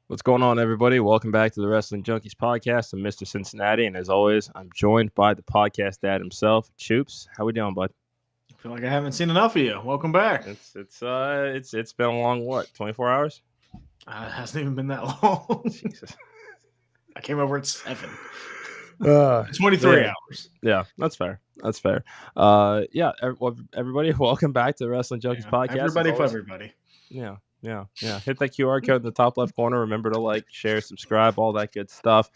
What's going on, everybody? Welcome back to the Wrestling Junkies podcast. I'm Mr. Cincinnati, and as always, I'm joined by the podcast dad himself, Choops. How we doing, bud? I feel like I haven't seen enough of you. Welcome back. It's been a long 24 hours? It hasn't even been that long. Jesus. I came over at 7. 23 hours. Yeah, that's fair. Everybody, welcome back to the Wrestling Junkies podcast. Everybody for everybody. Yeah. Hit that QR code in the top left corner. Remember to like, share, subscribe, all that good stuff.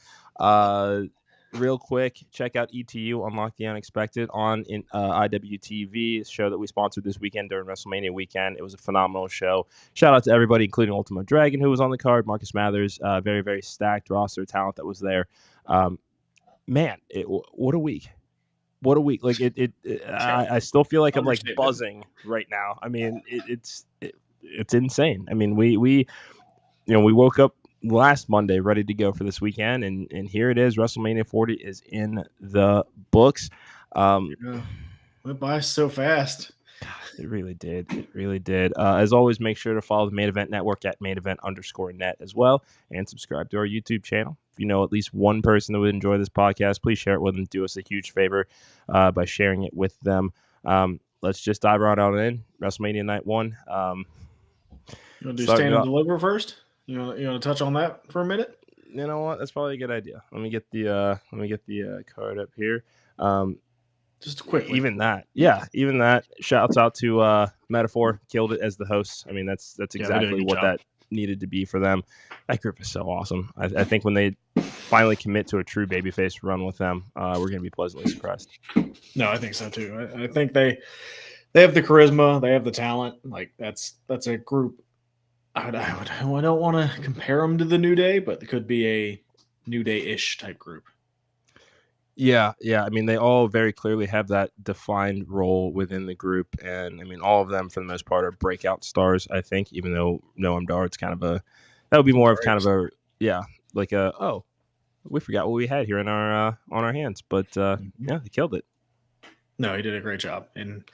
Real quick, check out ETU Unlock the Unexpected on IWTV, show that we sponsored this weekend during WrestleMania weekend. It was a phenomenal show. Shout out to everybody, including Ultimo Dragon, who was on the card, Marcus Mathers, very, very stacked roster talent that was there. Man, what a week. What a week. Like I still feel like I'm like buzzing right now. I mean, it's insane. I mean, we woke up last Monday ready to go for this weekend, and here it is. WrestleMania 40 is in the books. Went by so fast. It really did. As always, make sure to follow the Main Event Network at mainevent_net as well, and subscribe to our YouTube channel. If you know at least one person that would enjoy this podcast, please share it with them. Do us a huge favor by sharing it with them. Let's just dive right on in. WrestleMania Night 1. You want to do stand and deliver first? You want to touch on that for a minute? You know what? That's probably a good idea. Let me get the card up here. Just quickly. Even that. Shouts out to Metaphor, killed it as the host. I mean, that's exactly what that needed to be for them. That group is so awesome. I think when they finally commit to a true babyface run with them, we're going to be pleasantly surprised. No, I think so too. I think they have the charisma, they have the talent. Like that's a group. I don't want to compare them to the New Day, but it could be a New Day-ish type group. Yeah. I mean, they all very clearly have that defined role within the group, and I mean, all of them for the most part are breakout stars. I think, even though Noam Dar's that would be more of kind of a we forgot what we had here in our on our hands, but yeah, he killed it. No, he did a great job, and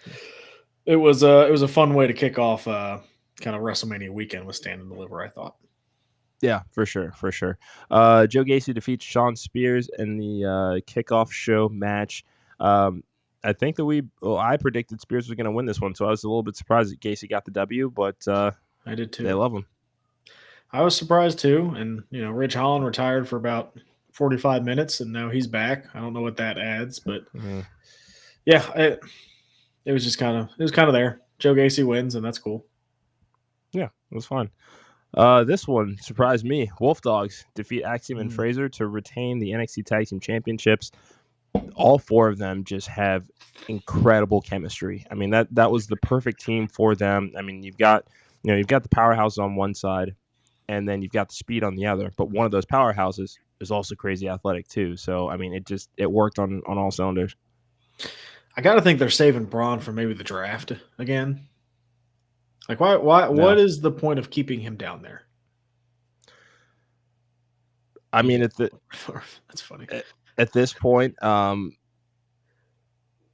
it was a fun way to kick off kind of WrestleMania weekend with Stand and Deliver, I thought. Yeah, for sure. Joe Gacy defeats Shawn Spears in the kickoff show match. I think that I predicted Spears was going to win this one, so I was a little bit surprised that Gacy got the W, but I did too. They love him. I was surprised too, and Rich Holland retired for about 45 minutes, and now he's back. I don't know what that adds, but yeah, it was just kind of there. Joe Gacy wins, and that's cool. Yeah, it was fun. This one surprised me. Wolf Dogs defeat Axiom and Fraser to retain the NXT Tag Team Championships. All four of them just have incredible chemistry. I mean, that was the perfect team for them. I mean, you've got the powerhouse on one side, and then you've got the speed on the other. But one of those powerhouses is also crazy athletic too. So I mean, it worked on all cylinders. I got to think they're saving Braun for maybe the draft again. Like, why? No. What is the point of keeping him down there? I mean, that's funny. At this point, there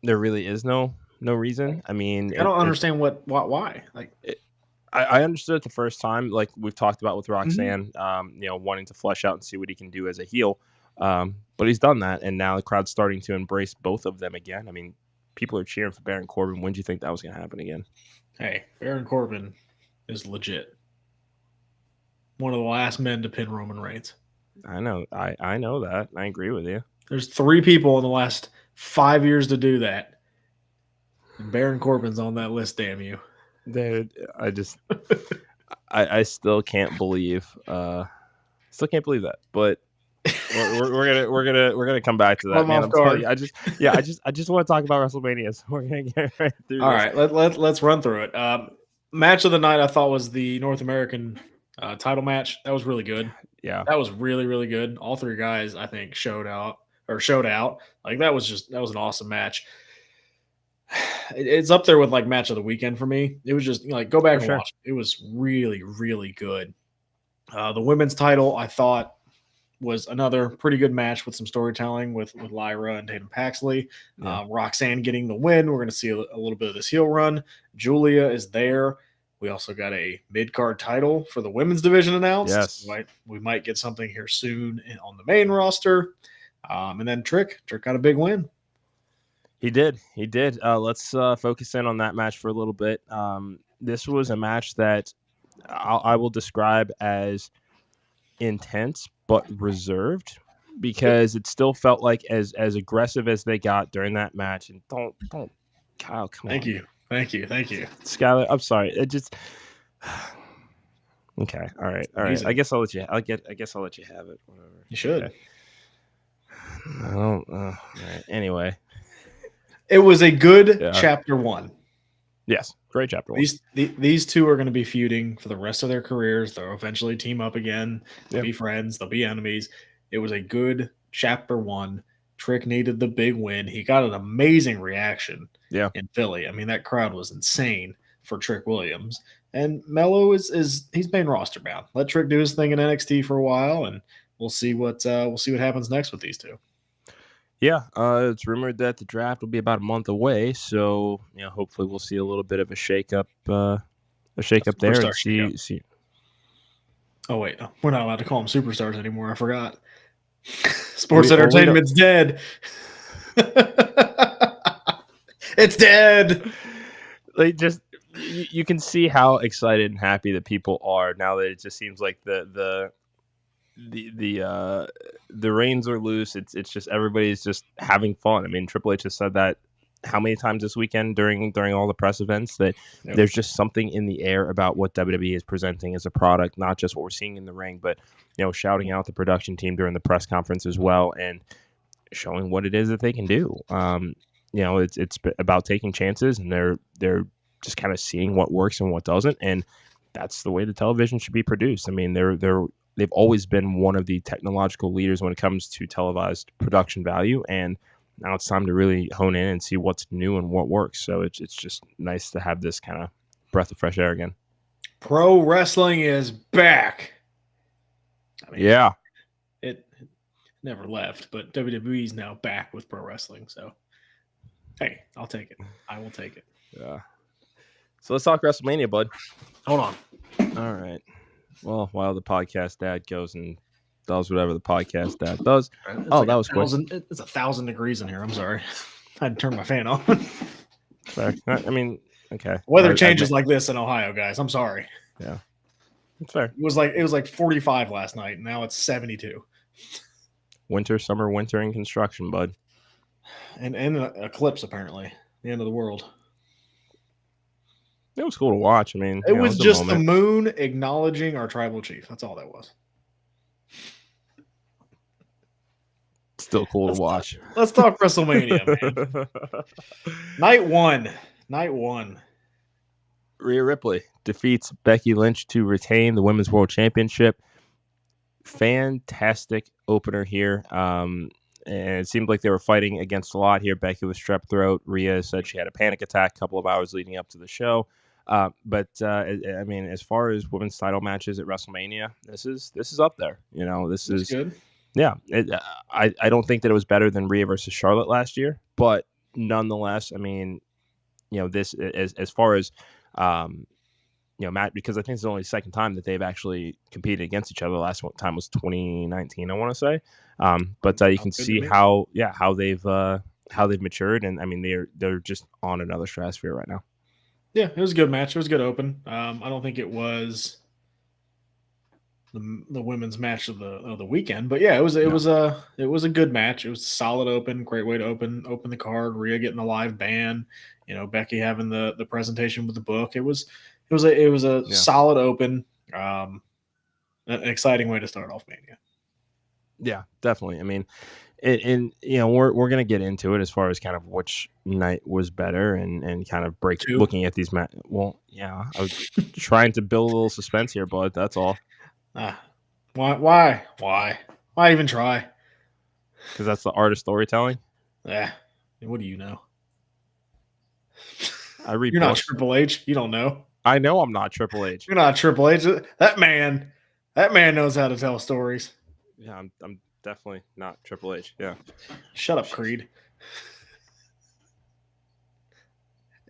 really is no reason. I mean, I don't understand why. Like, I understood it the first time, like we've talked about with Roxanne, wanting to flesh out and see what he can do as a heel. But he's done that, and now the crowd's starting to embrace both of them again. I mean, people are cheering for Baron Corbin. When do you think that was going to happen again? Hey, Baron Corbin is legit. One of the last men to pin Roman Reigns. I know. I know that. I agree with you. There's 3 people in the last 5 years to do that. And Baron Corbin's on that list, damn you. Dude, I still can't believe that. But we're gonna come back to that, man. I'm telling you, I just want to talk about WrestleMania, so we're gonna get right through. All right, let's run through it. Match of the night, I thought, was the North American title match. That was really good. Yeah, that was really, really good. All 3 guys, I think, showed out. Like that was an awesome match. It's up there with like match of the weekend for me. It was just go back and watch. It was really, really good. The women's title, I thought, was another pretty good match with some storytelling with Lyra and Tatum Paxley. Yeah. Roxanne getting the win. We're going to see a little bit of this heel run. Julia is there We also got a mid-card title for the women's division announced. Yes. We might get something here soon on the main roster. And then Trick got a big win. He did. Let's focus in on that match for a little bit. This was a match that I will describe as intense but reserved, because it still felt like as aggressive as they got during that match. And don't Kyle, come on. Thank you, Skylar. I'm sorry. It just okay. All right. Amazing. I guess I'll let you. I guess I'll let you have it. Whatever. You should. Okay. All right. Anyway, it was a good chapter 1. Yes, great chapter 1. These two are going to be feuding for the rest of their careers. They'll eventually team up again. They'll be friends. They'll be enemies. It was a good chapter 1. Trick needed the big win. He got an amazing reaction in Philly. I mean, that crowd was insane for Trick Williams. And Mello he's main roster bound. Let Trick do his thing in NXT for a while, and we'll see what happens next with these two. Yeah, it's rumored that the draft will be about a month away, so hopefully we'll see a little bit of a shakeup there and see. Oh wait, we're not allowed to call them superstars anymore. I forgot. Sports entertainment's dead. It's dead. Like, just you can see how excited and happy that people are now that it just seems like the reins are loose. It's just everybody's just having fun. I mean, Triple H has said that how many times this weekend during all the press events, that there's just something in the air about what WWE is presenting as a product, not just what we're seeing in the ring, but shouting out the production team during the press conference as well and showing what it is that they can do. It's about taking chances, and they're just kind of seeing what works and what doesn't, and that's the way the television should be produced. I mean, they've always been one of the technological leaders when it comes to televised production value, and now it's time to really hone in and see what's new and what works. So it's just nice to have this kind of breath of fresh air again. Pro wrestling is back. I mean, it never left, but WWE's now back with pro wrestling. So, hey, I'll take it. I will take it. Yeah. So let's talk WrestleMania, bud. Hold on. All right. Well, while the podcast dad goes and does whatever the podcast dad does. That was quick. It's 1,000 degrees in here. I'm sorry. I had to turn my fan on. Fair. I mean, okay. Weather changes like this in Ohio, guys. I'm sorry. Yeah. It's fair. It was like 45 last night, and now it's 72. Winter, summer, winter in construction, bud. And an eclipse, apparently. The end of the world. It was cool to watch. I mean, it was just the moon acknowledging our tribal chief. That's all that was. Still cool to watch. Let's talk WrestleMania, man. Night one. Rhea Ripley defeats Becky Lynch to retain the Women's World Championship. Fantastic opener here. And it seemed like they were fighting against a lot here. Becky with strep throat. Rhea said she had a panic attack a couple of hours leading up to the show. But I mean, as far as women's title matches at WrestleMania, this is up there. This is good. Yeah, I don't think that it was better than Rhea versus Charlotte last year, but nonetheless, I mean, this as far as Matt, because I think it's only the second time that they've actually competed against each other. The last time was 2019, I want to say. But you can see how they've matured, and I mean they're just on another stratosphere right now. Yeah, it was a good match. It was a good open. I don't think it was the women's match of the weekend, but yeah, it was a good match. It was a solid open, great way to open the card. Rhea getting a live band, Becky having the presentation with the book. It was a solid open, an exciting way to start off Mania. Yeah, definitely. I mean, and we're gonna get into it as far as kind of which night was better and kind of looking at these Well, yeah, I was trying to build a little suspense here, bud. That's all. Why even try? Because that's the art of storytelling. Yeah. What do you know? I read. You're books. Not Triple H. You don't know. I know I'm not Triple H. You're not Triple H. That man knows how to tell stories. Yeah, I'm definitely not Triple H. Yeah. Shut up, Creed.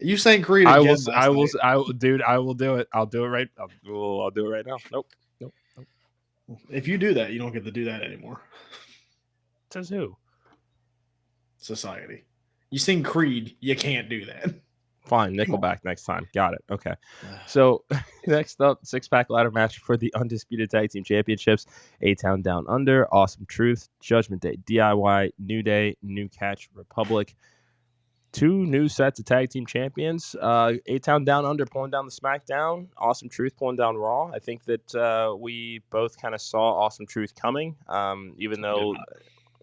You saying Creed I again? Dude, I will do it. I'll do it right. I'll do it right now. Nope. If you do that, you don't get to do that anymore. Says who? Society. You sing Creed, you can't do that. Fine, Nickelback next time. Got it. Okay. So next up, 6-pack ladder match for the Undisputed Tag Team Championships. A-Town Down Under, Awesome Truth, Judgment Day DIY, New Day, New Catch Republic. 2 new sets of tag team champions. A-Town Down Under pulling down the SmackDown. Awesome Truth pulling down Raw. I think that we both kind of saw Awesome Truth coming, even though...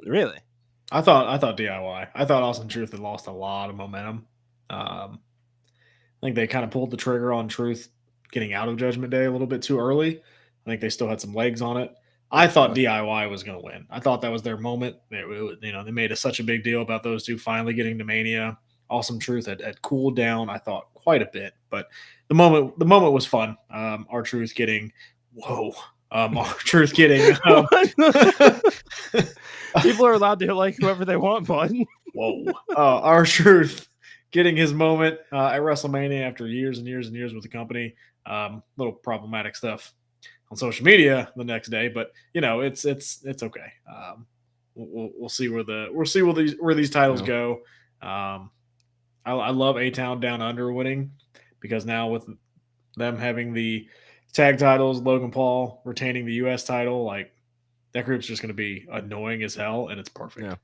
Really? I thought DIY. I thought Awesome Truth had lost a lot of momentum. I think they kind of pulled the trigger on Truth getting out of Judgment Day a little bit too early. I think they still had some legs on it. I thought DIY was going to win. I thought that was their moment. They made such a big deal about those two finally getting to Mania. Awesome Truth had cooled down, I thought, quite a bit. But the moment was fun. R-Truth getting R-Truth getting people are allowed to like whoever they want, bud. Whoa. R-Truth getting his moment at WrestleMania after years and years and years with the company. Little problematic stuff on social media the next day, but it's okay. We'll see where these titles go. I love A-Town Down Under winning because now with them having the tag titles, Logan Paul retaining the U.S. title, like that group's just going to be annoying as hell, and it's perfect.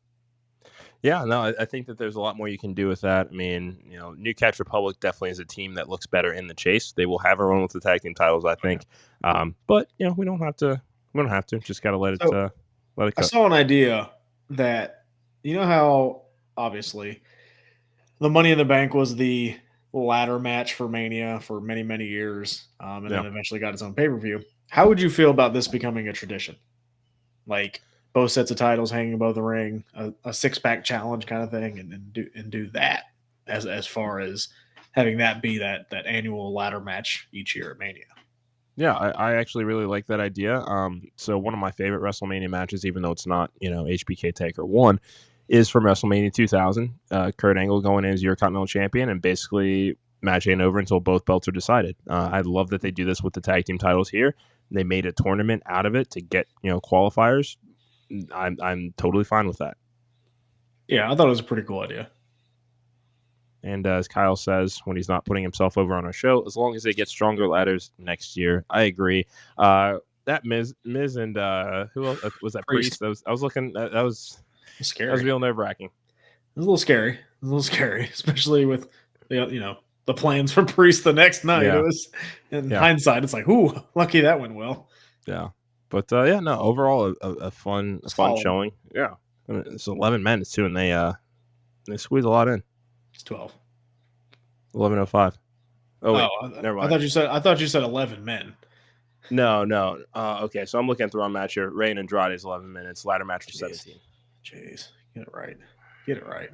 Yeah, no, I think that there's a lot more you can do with that. I mean, New Catch Republic definitely is a team that looks better in the chase. They will have a run with the tag team titles, I think. But we don't have to. We don't have to. Just got to let it go. I saw an idea that how obviously the Money in the Bank was the ladder match for Mania for many, many years, and then eventually got its own pay-per-view. How would you feel about this becoming a tradition? Like both sets of titles hanging above the ring, a 6-pack challenge kind of thing, and do that as far as having that be that annual ladder match each year at Mania. Yeah, I actually really like that idea. So one of my favorite WrestleMania matches, even though it's not HBK Taker 1, is from WrestleMania 2000. Kurt Angle going in as your Continental Champion, and basically match ain't over until both belts are decided. I love that they do this with the tag team titles here. They made a tournament out of it to get qualifiers. I'm totally fine with that. Yeah, I thought it was a pretty cool idea. And as Kyle says, when he's not putting himself over on our show, as long as they get stronger ladders next year, I agree. That Miz and who else was that? Priest. I was looking. That was scary. That was real nerve-wracking. It was a little scary, especially with the plans for Priest the next night. Yeah. It was in hindsight, it's like, ooh, lucky that went well. Yeah, but overall a fun showing. Yeah, I mean, it's 11 minutes too, and they squeeze a lot in. It's 12. 11:05. Oh wait, never mind. I thought you said 11 men. No. Okay, so I'm looking at the wrong match here. Rey and Andrade is 11 minutes. Ladder match was 17. Jeez, get it right.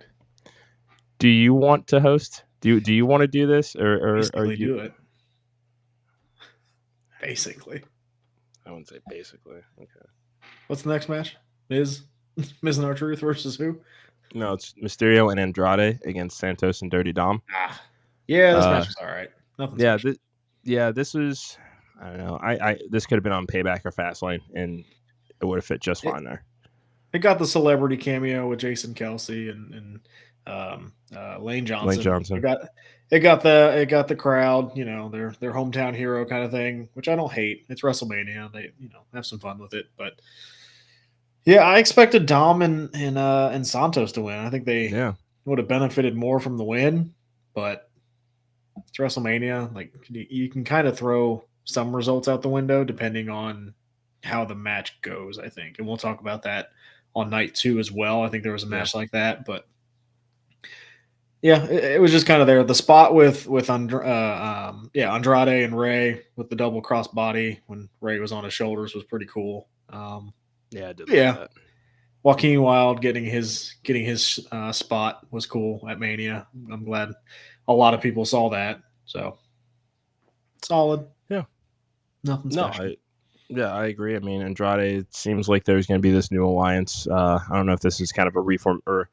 Do you want to host? Do you want to do this, or basically you do it? Basically, I wouldn't say basically. Okay. What's the next match? Miz and R-Truth versus who? No, it's Mysterio and Andrade against Santos and Dirty Dom. Yeah, this match was all right. Nothing. This was. I don't know. This could have been on Payback or Fastlane, and it would have fit just fine there. It got the celebrity cameo with Jason Kelsey and Lane Johnson. It got the crowd, their hometown hero kind of thing, which I don't hate. It's WrestleMania. They have some fun with it, but yeah, I expected Dom and Santos to win. I think they would have benefited more from the win, but it's WrestleMania. Like you can kind of throw some results out the window depending on how the match goes, I think, and we'll talk about that on night 2 as well. I think there was a match like that, but yeah, it was just kind of there. The spot with Andrade and Rey with the double cross body when Rey was on his shoulders was pretty cool. I did like that. Joaquin Wilde getting his spot was cool at Mania. I'm glad a lot of people saw that. So solid. Yeah. Nothing special. I agree. I mean, Andrade, it seems like there's going to be this new alliance. I don't know if this is kind of a reform or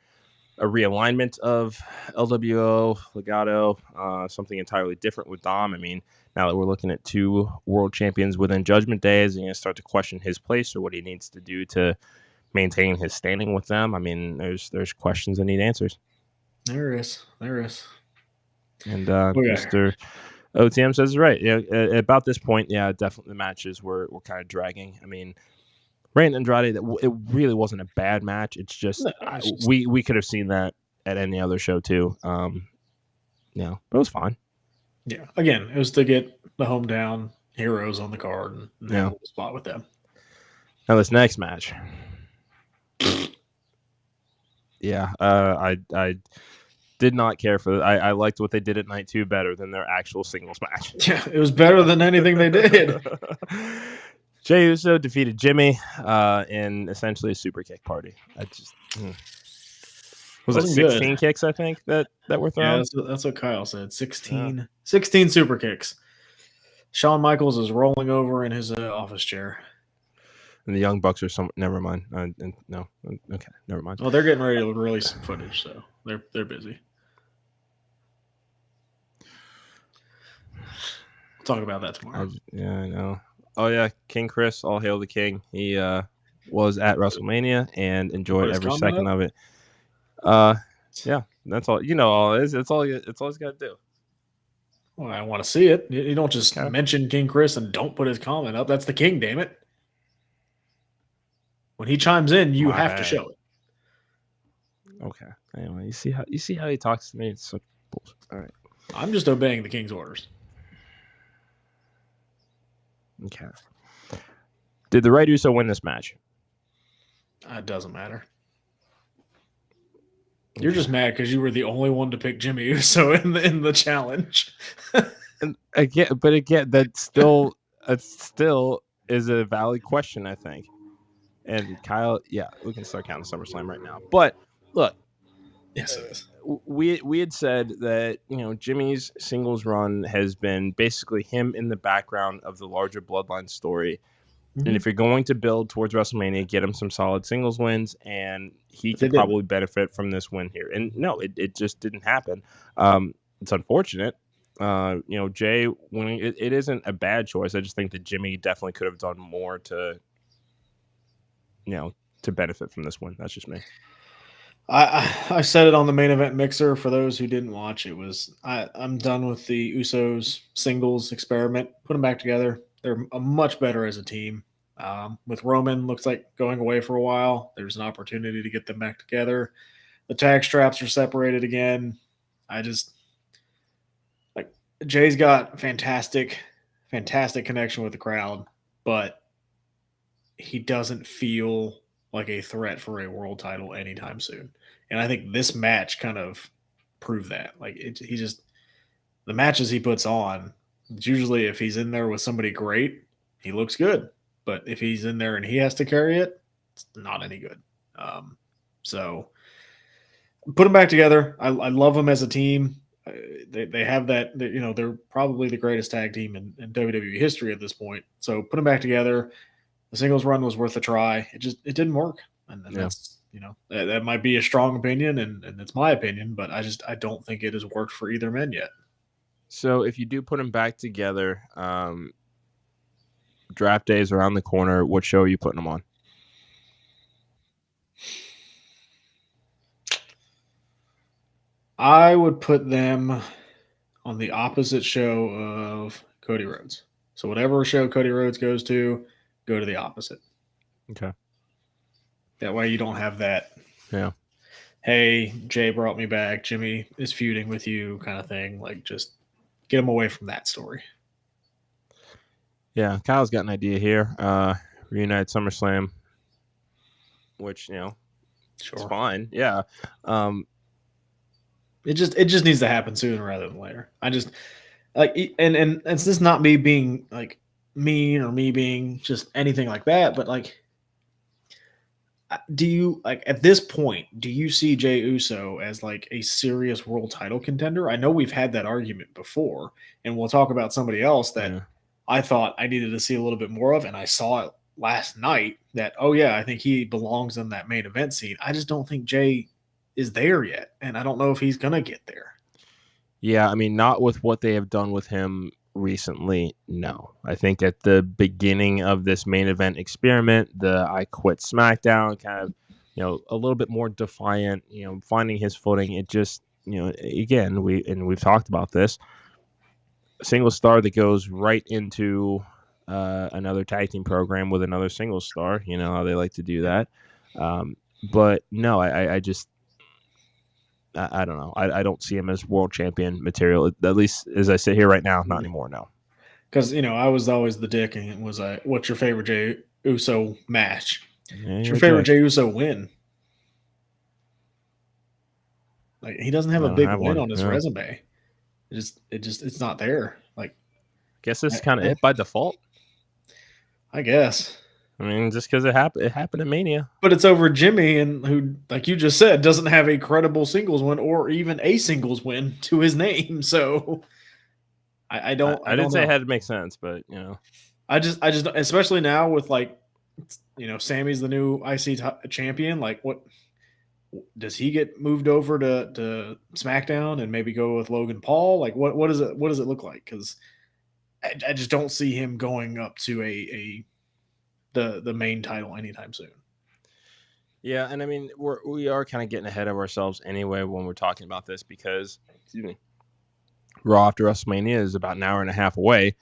a realignment of LWO, Legado, something entirely different with Dom. I mean, now that we're looking at 2 world champions within Judgment Day, is he going to start to question his place or what he needs to do to maintain his standing with them? I mean, there's questions that need answers. There is. And Mr. OTM says right. Yeah, about this point, yeah, definitely the matches were kind of dragging. I mean, Reigns and Andrade, it really wasn't a bad match. It's just, we could have seen that at any other show too. But it was fine. Yeah, again, it was to get the hometown heroes on the card and have a spot with them. Now this next match, I did not care for it. I liked what they did at night 2 better than their actual singles match. Yeah, it was better than anything they did. Jey Uso defeated Jimmy in essentially a super kick party. Was it 16 good. Kicks, I think, that were thrown? Yeah, that's what Kyle said. 16 super kicks. Shawn Michaels is rolling over in his office chair. And the Young Bucks are never mind. No. Okay, never mind. Well, they're getting ready to release some footage, so they're busy. We'll talk about that tomorrow. I know. Oh, yeah, King Chris, all hail the king. He was at WrestleMania and enjoyed every second of it. Yeah, that's all. You know all it is. It's all he's got to do. Well, I want to see it. You don't just mention King Chris and don't put his comment up. That's the king, damn it. When he chimes in, you have to show it. Okay. Anyway, you see how he talks to me? It's such bullshit. All right. I'm just obeying the king's orders. Okay. Did the Right Uso win this match? It doesn't matter. You're just mad because you were the only one to pick Jimmy Uso in the challenge. And again, that still is a valid question, I think. And Kyle, we can start counting SummerSlam right now. But look, yes, it is. We had said that Jimmy's singles run has been basically him in the background of the larger Bloodline story. Mm-hmm. And if you're going to build towards WrestleMania, get him some solid singles wins, and he can probably benefit from this win here. And no, it just didn't happen. It's unfortunate. Jay winning, it isn't a bad choice. I just think that Jimmy definitely could have done more to benefit from this win. That's just me. I said it on the main event mixer. For those who didn't watch, it was I'm done with the Usos singles experiment. Put them back together. They're much better as a team. With Roman, looks like going away for a while. There's an opportunity to get them back together. The tag straps are separated again. I just Jay's got fantastic connection with the crowd, but he doesn't feel like a threat for a world title anytime soon. And I think this match kind of proved that. The matches he puts on, it's usually if he's in there with somebody great, he looks good. But if he's in there and he has to carry it, it's not any good. So put them back together. I love them as a team. They have that, they're probably the greatest tag team in WWE history at this point. So put them back together. The singles run was worth a try. It didn't work. And that's, that might be a strong opinion and it's my opinion, but I don't think it has worked for either men yet. So if you do put them back together, draft day is around the corner. What show are you putting them on? I would put them on the opposite show of Cody Rhodes. So whatever show Cody Rhodes goes to, go to the opposite. Okay. That way you don't have that. Yeah. Hey, Jay brought me back. Jimmy is feuding with you kind of thing. Just get them away from that story. Yeah. Kyle's got an idea here. Reunite SummerSlam, which, sure, it's fine. Yeah. It just needs to happen sooner rather than later. I just and it's just not me being mean or me being just anything like that, but do you at this point, do you see Jey Uso as a serious world title contender? I know we've had that argument before, and we'll talk about somebody else that I thought I needed to see a little bit more of, and I saw it last night that, I think he belongs in that main event scene. I just don't think Jey is there yet, and I don't know if he's gonna get there. Yeah, I mean, not with what they have done with him recently. No, I think at the beginning of this main event experiment, the I Quit SmackDown kind of, a little bit more defiant, finding his footing. It just, again, we've talked about this. A single star that goes right into another tag team program with another single star. You know how they like to do that. But no, I just. I don't know. I don't see him as world champion material, at least as I sit here right now. Not anymore, no. Because, I was always the dick, and it was what's your favorite Jey Uso match? What's your favorite Jey Uso win? Like, he doesn't have a big win on his resume. It's not there. Like, guess this is kind of it by default. I guess. I mean, just because it happened at Mania. But it's over Jimmy, and who, like you just said, doesn't have a credible singles win or even a singles win to his name. So I didn't say it had to make sense, but I just especially now with Sammy's the new IC champion. Like, what does he get moved over to SmackDown and maybe go with Logan Paul? Like, what does it look like? Because I just don't see him going up to the main title anytime soon. Yeah, and I mean we are kind of getting ahead of ourselves anyway when we're talking about this because Raw after WrestleMania is about an hour and a half away.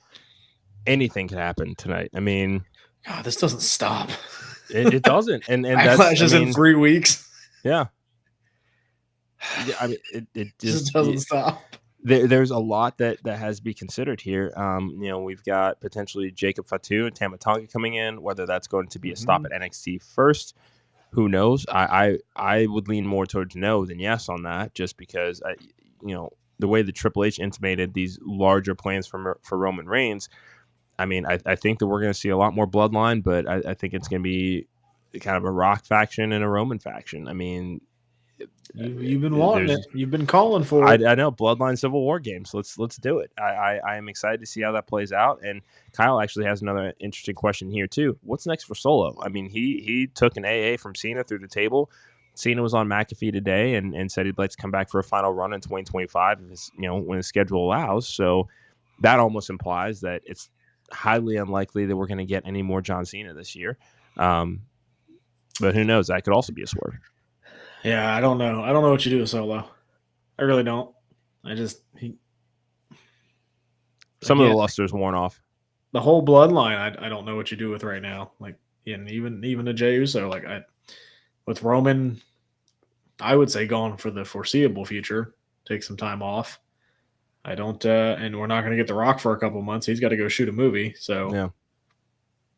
Anything can happen tonight. I mean, God, this doesn't stop. It doesn't, and Backlash is in 3 weeks. Yeah, I mean it just doesn't stop. There's a lot that has to be considered here. We've got potentially Jacob Fatu and Tama Tonga coming in. Whether that's going to be a stop at NXT first, who knows? I would lean more towards no than yes on that, just because the way the Triple H intimated these larger plans for Roman Reigns. I mean, I think that we're going to see a lot more bloodline, but I think it's going to be kind of a Rock faction and a Roman faction. I mean. You've been wanting it. You've been calling for it. I know, Bloodline Civil War games. Let's do it. I am excited to see how that plays out. And Kyle actually has another interesting question here too. What's next for Solo? I mean, he took an AA from Cena through the table. Cena was on McAfee today and said he'd like to come back for a final run in 2025 if when his schedule allows. So that almost implies that it's highly unlikely that we're going to get any more John Cena this year. But who knows? That could also be a swerve. Yeah, I don't know. I don't know what you do with Solo. I really don't. Some of the luster's worn off. The whole bloodline, I don't know what you do with right now. Like, and even the Jey Uso, with Roman, I would say gone for the foreseeable future. Take some time off. I don't, and we're not going to get The Rock for a couple months. He's got to go shoot a movie. So yeah,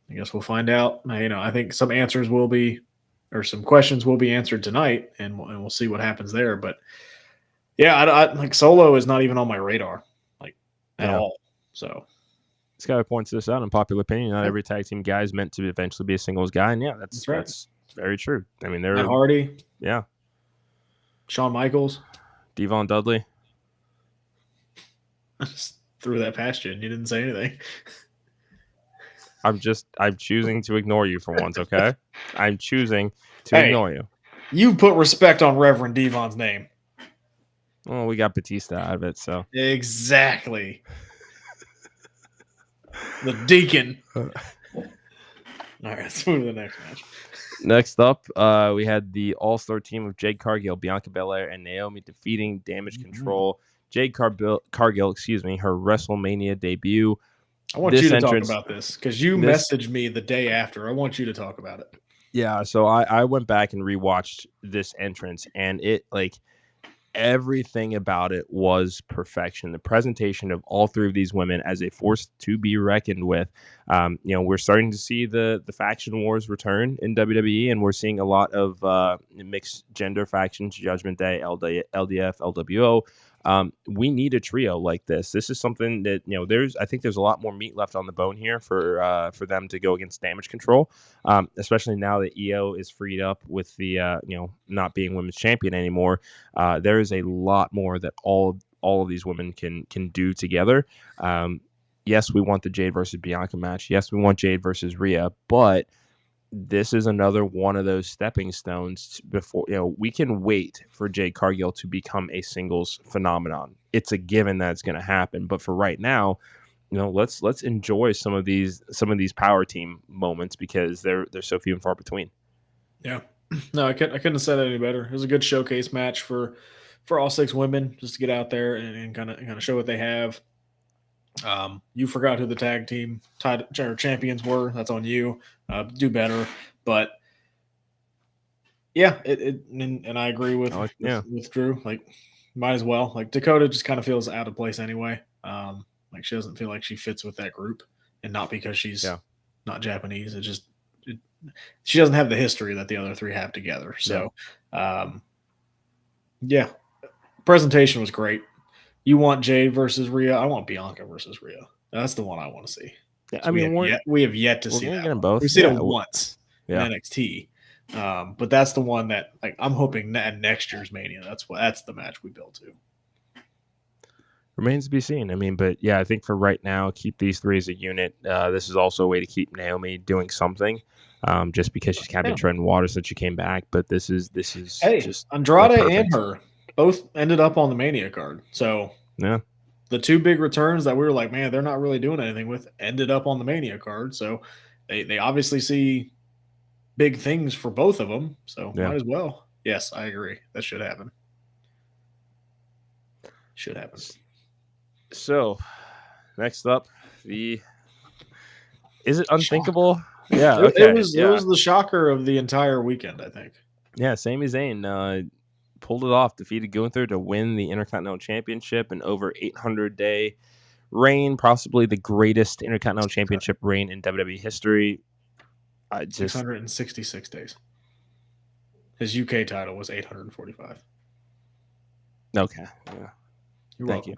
I guess we'll find out. I think some answers will be. Or some questions will be answered tonight, and we'll see what happens there. But yeah, I Solo is not even on my radar, at all. So Sky points this out in popular opinion. Not every tag team guy is meant to eventually be a singles guy, and that's right. That's very true. I mean, they're Hardy, yeah, Shawn Michaels, Devon Dudley. I just threw that past you, and you didn't say anything. I'm choosing to ignore you for once, okay? I'm choosing to ignore you. You put respect on Reverend Devon's name. Well, we got Batista out of it, so. Exactly. The deacon. All right, let's move to the next match. Next up, we had the all-star team of Jade Cargill, Bianca Belair, and Naomi defeating Damage Control. Jade Cargill, her WrestleMania debut. I want you to talk about this because you messaged me the day after. I want you to talk about it. Yeah, so I went back and rewatched this entrance, and it everything about it was perfection. The presentation of all three of these women as a force to be reckoned with. We're starting to see the faction wars return in WWE, and we're seeing a lot of mixed gender factions: Judgment Day, LDF, LWO. We need a trio like this. This is something that I think there's a lot more meat left on the bone here for them to go against Damage Control, especially now that EO is freed up with the not being women's champion anymore. There is a lot more that all of these women can do together. Yes, we want the Jade versus Bianca match. Yes, we want Jade versus Rhea, but this is another one of those stepping stones before, we can wait for Jade Cargill to become a singles phenomenon. It's a given that it's going to happen. But for right now, let's enjoy some of these power team moments because they're so few and far between. Yeah. No, I couldn't have said it any better. It was a good showcase match for all 6 women, just to get out there and kind of show what they have. You forgot who the tag team champions were. That's on you. Do better. But yeah, and I agree with Drew. Like, might as well. Like, Dakota just kind of feels out of place anyway. Like, she doesn't feel like she fits with that group, and not because she's not Japanese. She doesn't have the history that the other 3 have together. So, yeah, presentation was great. You want Jade versus Rhea? I want Bianca versus Rhea. That's the one I want to see. Yeah, so we have yet to see that. Both. We've seen it once in NXT, but that's the one that, like, I'm hoping at next year's Mania. That's the match we build to. Remains to be seen. I mean, but yeah, I think for right now, keep these 3 as a unit. This is also a way to keep Naomi doing something, just because she's kind of been treading water since she came back. But this is just Andrade and her both ended up on the Mania card. So yeah, the 2 big returns that we were like, man, they're not really doing anything with, ended up on the Mania card. So they obviously see big things for both of them. So might as well. Yes, I agree. That should happen. Should happen. So next up, is it unthinkable? Shocker. Yeah, okay. It was the shocker of the entire weekend, I think. Yeah, Sami Zayn pulled it off, defeated Gunther to win the Intercontinental Championship, an over 800-day reign, possibly the greatest Intercontinental Championship reign in WWE history. 666 days. His UK title was 845. Okay. Yeah. Thank you.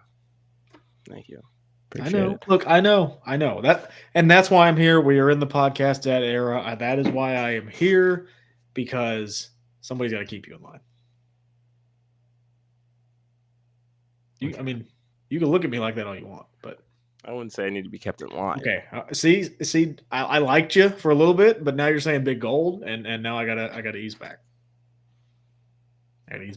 Appreciate I know. It. Look, I know that, and that's why I'm here. We are in the podcast dad era. That is why I am here, because somebody's got to keep you in line. I mean, you can look at me like that all you want, but I wouldn't say I need to be kept in line. Okay. See, I liked you for a little bit, but now you're saying big gold, and now I gotta ease back.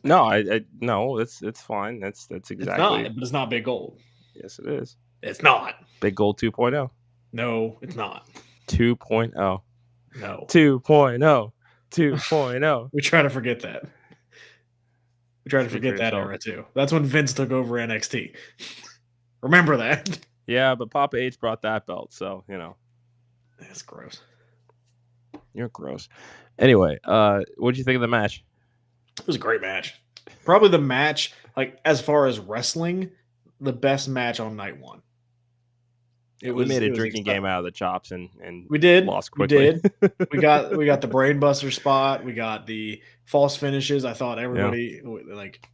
No, no, it's fine. That's exactly. It's not, but it's not big gold. Yes, it is. It's not. Big gold 2.0. No, it's not. 2.0. No. 2.0. 2.0. We try to forget that. We try to forget that era too. That's when Vince took over NXT. Remember that. Yeah, but Papa H brought that belt, so that's gross. You're gross. Anyway, what did you think of the match? It was a great match. Probably the match, like, as far as wrestling, the best match on night 1. We made a drinking game out of the chops and we did. Lost quickly. We got the brainbuster spot. We got the false finishes. I thought everybody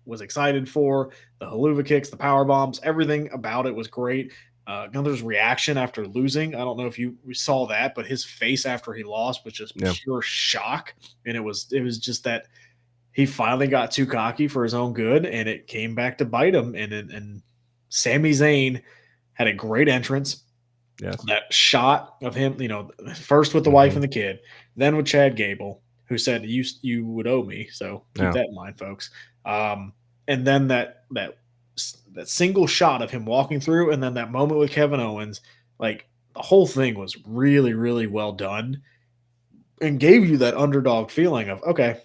was excited for the haluva kicks, the power bombs. Everything about it was great. Gunther's reaction after losing, I don't know if you saw that, but his face after he lost was just pure shock, and it was just that he finally got too cocky for his own good, and it came back to bite him. And Sami Zayn had a great entrance. Yes. That shot of him, first with the wife and the kid, then with Chad Gable, who said you would owe me. So keep that in mind, folks. And then that single shot of him walking through, and then that moment with Kevin Owens, like, the whole thing was really, really well done, and gave you that underdog feeling of, okay,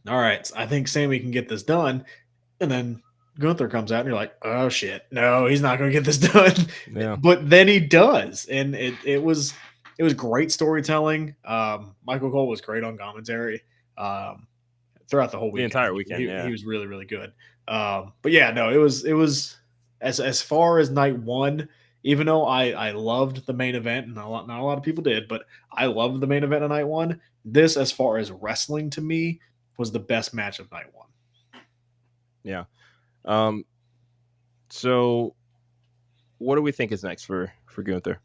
all right, I think Sami can get this done. And then Gunther comes out and you're like, oh shit, no, he's not going to get this done. Yeah. But then he does. And it was great storytelling. Michael Cole was great on commentary throughout the whole weekend. The entire weekend. He was really, really good. But yeah, no, it was as far as night 1, even though I loved the main event, and not a lot of people did, but I loved the main event of night 1. This, as far as wrestling to me, was the best match of night 1. Yeah. So what do we think is next for Gunther?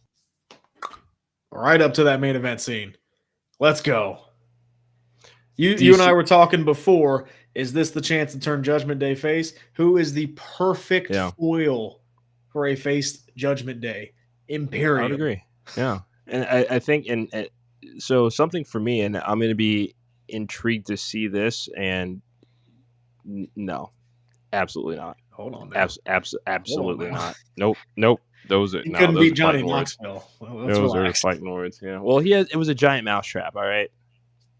Right up to that main event scene. Let's go. You and I were talking before. Is this the chance to turn Judgment Day face? Who is the perfect foil for a face Judgment Day? Imperium. I would agree. Yeah. And I think, and so something for me, and I'm going to be intrigued to see this. And no, absolutely not. Hold on now. Absolutely not. Nope. Those are he couldn't those beat are Johnny fighting words. Knoxville. Well, Those are fighting words. Yeah. Well, it was a giant mousetrap. All right.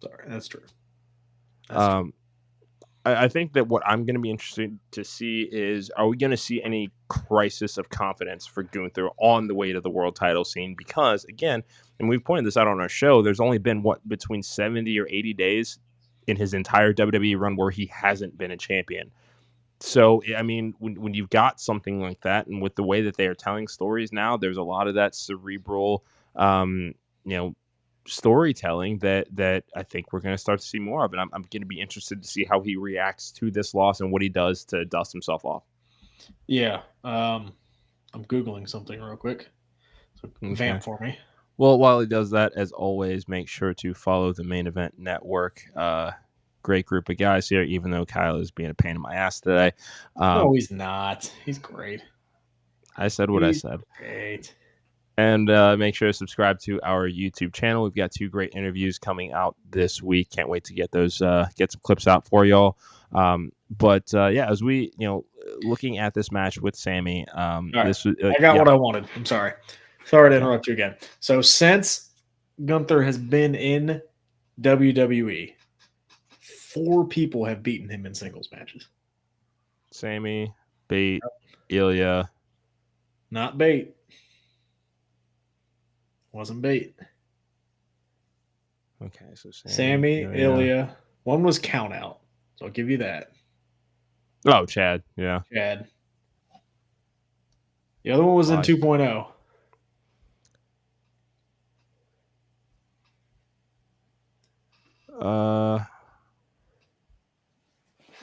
Sorry, that's true. I think that what I'm going to be interested to see is, are we going to see any crisis of confidence for Gunther on the way to the world title scene? Because, again, and we've pointed this out on our show, there's only been, between 70 or 80 days in his entire WWE run where he hasn't been a champion. So, I mean, when you've got something like that, and with the way that they are telling stories now, there's a lot of that cerebral, storytelling that I think we're going to start to see more of. And I'm going to be interested to see how he reacts to this loss and what he does to dust himself off. Yeah. I'm Googling something real quick. So vamp for me. Well, while he does that, as always, make sure to follow the Main Event Network. Great group of guys here, even though Kyle is being a pain in my ass today. No, he's not. He's great. I said what I said. Great. And make sure to subscribe to our YouTube channel. We've got 2 great interviews coming out this week. Can't wait to get those, get some clips out for y'all. But as we, looking at this match with Sammy, this was, I got what I wanted. I'm sorry to interrupt you again. So since Gunther has been in WWE, 4 people have beaten him in singles matches. Sammy, Bate, Ilya. Not Bate. Wasn't Bate. Okay, so Sammy, Ilya. One was count out, so I'll give you that. Oh, Chad. Yeah. Chad. The other one was in 2.0.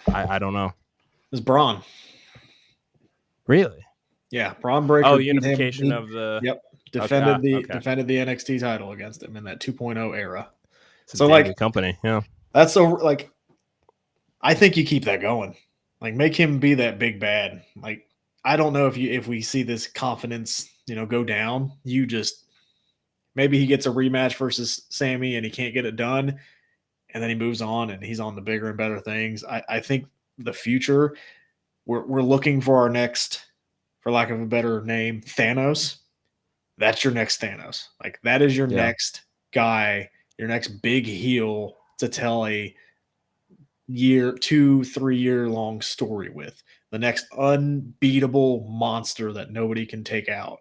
I don't know. It was Braun. Really? Yeah, Braun Breaker. Oh, unification of the. Yep. Defended the NXT title against him in that 2.0 era. It's a good company, yeah. That's so I think you keep that going. Make him be that big bad. I don't know if we see this confidence, go down. You just maybe he gets a rematch versus Sammy and he can't get it done, and then he moves on and he's on the bigger and better things. I think the future, we're looking for our next, for lack of a better name, Thanos. That's your next Thanos. That is your next guy, your next big heel to tell a 2-3 year long story with. The next unbeatable monster that nobody can take out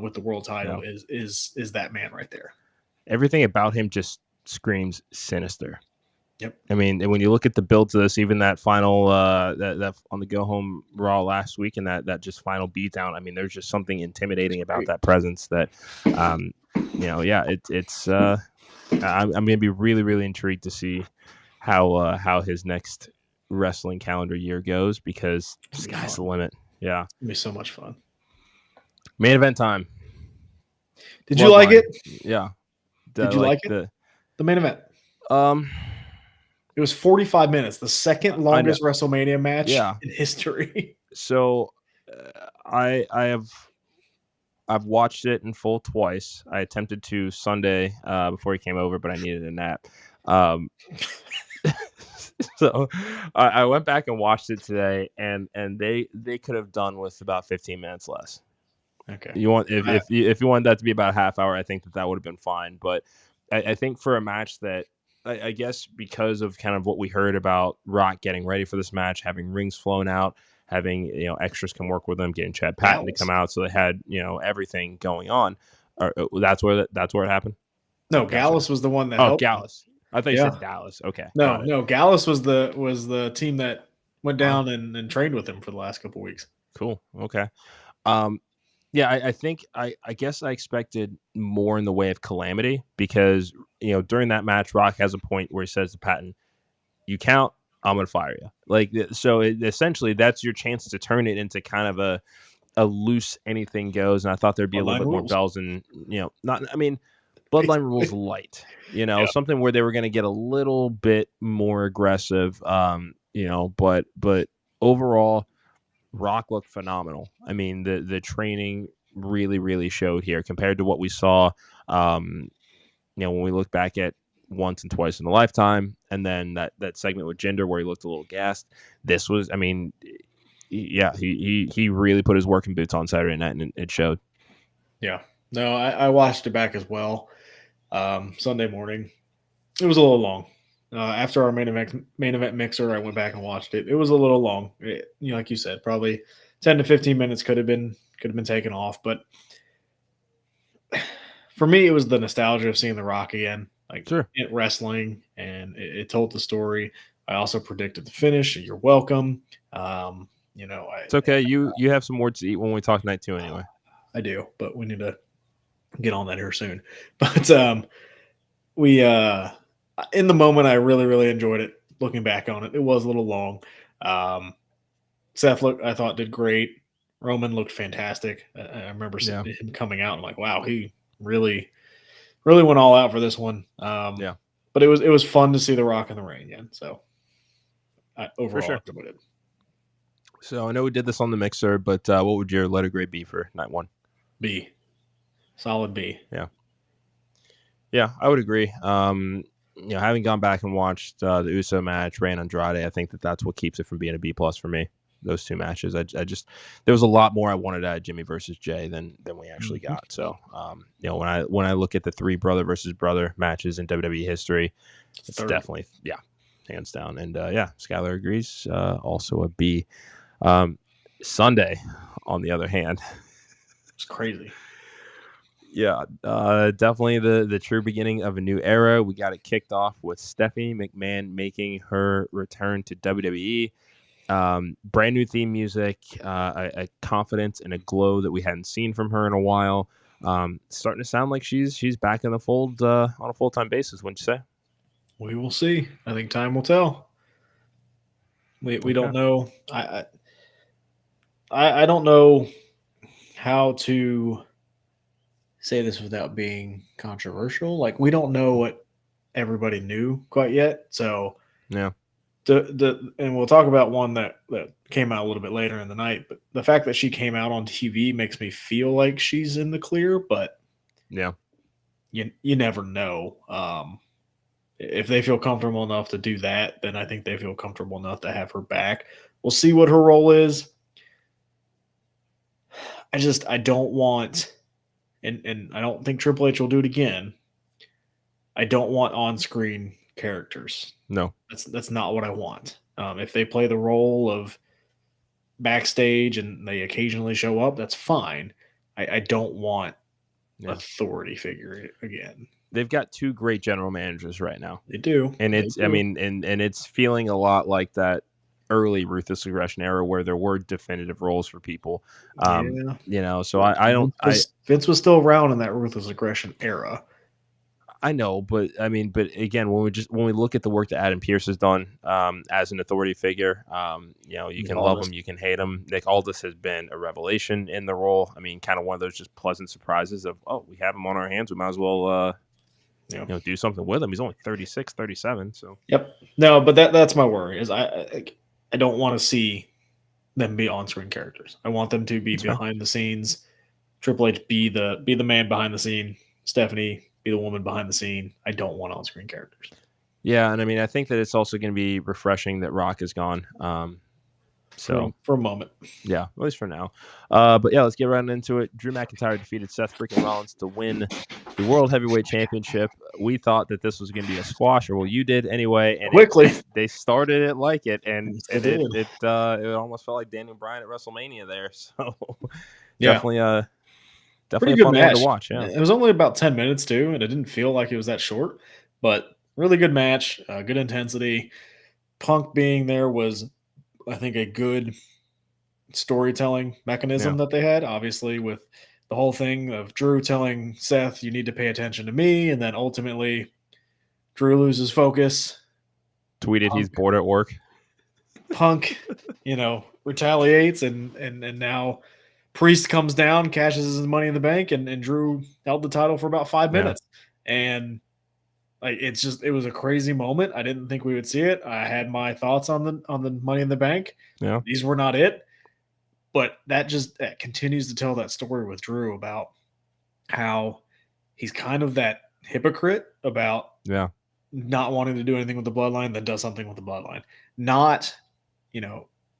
with the world title is that man right there. Everything about him just screams sinister. Yep. I mean, when you look at the build to this, even that final that on the go home Raw last week, and that just final beatdown. I mean, there's just something intimidating about that presence that, I'm going to be really, really intrigued to see how his next wrestling calendar year goes, because the sky's the limit. Yeah, it'll be so much fun. Main event time. Did you like it? Yeah. Did you like it? The main event. It was 45 minutes, the second longest WrestleMania match in history. So, I've watched it in full twice. I attempted to Sunday before he came over, but I needed a nap. So I went back and watched it today, and they could have done with about 15 minutes less. Okay. If you wanted that to be about a half hour, I think that would have been fine. But I think for a match that, I guess because of kind of what we heard about Rock getting ready for this match, having rings flown out, having extras come work with them, getting Chad Patton to come out, so they had everything going on. That's where it happened. No, Gallus was the one that helped. Gallus. I thought you said Dallas. Okay. No, Gallus was the team that went down and trained with him for the last couple of weeks. Cool. Okay. I think I guess I expected more in the way of calamity, because during that match, Rock has a point where he says to Patton, "You count, I'm gonna fire you." Essentially that's your chance to turn it into kind of a loose anything goes. And I thought there'd be a little bit more bells and Bloodline rules light, something where they were going to get a little bit more aggressive, but overall, Rock looked phenomenal. I mean, the training really, really showed here compared to what we saw, when we look back at Once and Twice in a Lifetime, and then that segment with Jinder where he looked a little gassed, this was, I mean, yeah, he really put his working boots on Saturday night, and it showed. Yeah. No, I watched it back as well. Sunday morning. It was a little long. After our main event mixer, I went back and watched it. It was a little long. Like you said, probably 10 to 15 minutes could have been taken off. But for me, it was the nostalgia of seeing The Rock again, it wrestling, and it told the story. I also predicted the finish. You're welcome. It's okay. You have some words to eat when we talk night 2 anyway. I do, but we need to get on that here soon. But we in the moment, I really, really enjoyed it. Looking back on it, it was a little long. Seth I thought did great. Roman looked fantastic. I remember him coming out. I'm like, wow, he really, really went all out for this one. But it was fun to see The Rock in the ring again. So overall, I enjoyed it. So I know we did this on the mixer, but what would your letter grade be for night 1? B. Solid B. Yeah, I would agree. Having gone back and watched the Uso match, Rey and Andrade, I think that's what keeps it from being a B+ for me. Those 2 matches, I just there was a lot more I wanted out of Jimmy versus Jay than we actually got. So, when I look at the 3 brother versus brother matches in WWE history, it's definitely hands down. And Skylar agrees. Also a B. Sunday, on the other hand, it's crazy. Yeah, definitely the true beginning of a new era. We got it kicked off with Stephanie McMahon making her return to WWE. Brand new theme music, a confidence and a glow that we hadn't seen from her in a while. Starting to sound like she's back in the fold on a full-time basis, wouldn't you say? We will see. I think time will tell. We don't know. I don't know how to say this without being controversial. Like, we don't know what everybody knew quite yet. So yeah. And we'll talk about one that came out a little bit later in the night, but the fact that she came out on TV makes me feel like she's in the clear, but yeah, you never know. If they feel comfortable enough to do that, then I think they feel comfortable enough to have her back. We'll see what her role is. I don't want, and I don't think Triple H will do it again. I don't want on-screen characters. No, that's not what I want. If they play the role of backstage and they occasionally show up, that's fine. I don't want authority figure again. They've got 2 great general managers right now. They do, and I mean, and it's feeling a lot like that early Ruthless Aggression era where there were definitive roles for people. So I don't. Vince was still around in that Ruthless Aggression era. I know, but again, when we look at the work that Adam Pearce has done as an authority figure, you can love him, you can hate him. Nick Aldis has been a revelation in the role. I mean, kind of one of those just pleasant surprises of, we have him on our hands, we might as well do something with him. He's only 36, 37, so. Yep. No, but that's my worry is I don't want to see them be on-screen characters. I want them to be behind the scenes. Triple H be the man behind the scene. Stephanie be the woman behind the scene. I don't want on-screen characters. Yeah, and I mean, I think that it's also going to be refreshing that Rock is gone. So for a moment. Yeah, at least for now. But yeah, let's get right into it. Drew McIntyre defeated Seth freaking Rollins to win the World Heavyweight Championship. We thought that this was going to be a squash, or well, you did anyway. And quickly they started it like it, and it almost felt like Daniel Bryan at WrestleMania there. So definitely a fun match to watch. Yeah, it was only about 10 minutes too, and it didn't feel like it was that short. But really good match, good intensity. Punk being there was, I think, a good storytelling mechanism that they had, obviously, with the whole thing of Drew telling Seth, you need to pay attention to me. And then ultimately Drew loses focus. Tweeted he's bored at work. Punk, retaliates. And now Priest comes down, cashes his money in the bank, and Drew held the title for about 5 minutes. And it was a crazy moment. I didn't think we would see it. I had my thoughts on the Money in the Bank. Yeah, these were not it. But that continues to tell that story with Drew about how he's kind of that hypocrite about not wanting to do anything with the bloodline, then does something with the bloodline. Not,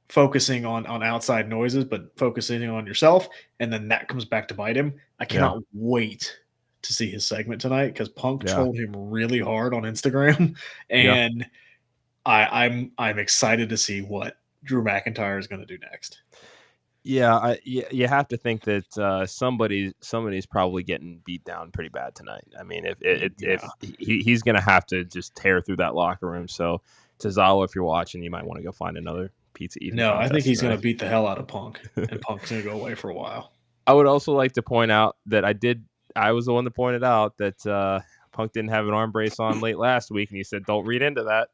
focusing on outside noises, but focusing on yourself, and then that comes back to bite him. I cannot wait to see his segment tonight because Punk trolled him really hard on Instagram, and I'm excited to see what Drew McIntyre is going to do next. Yeah, you have to think that somebody's probably getting beat down pretty bad tonight. I mean, if he's going to have to just tear through that locker room. So, Tozawa, if you're watching, you might want to go find another pizza eating. No, I think he's going to beat the hell out of Punk, and Punk's going to go away for a while. I would also like to point out that I was the one that pointed out that Punk didn't have an arm brace on late last week, and he said, "Don't read into that."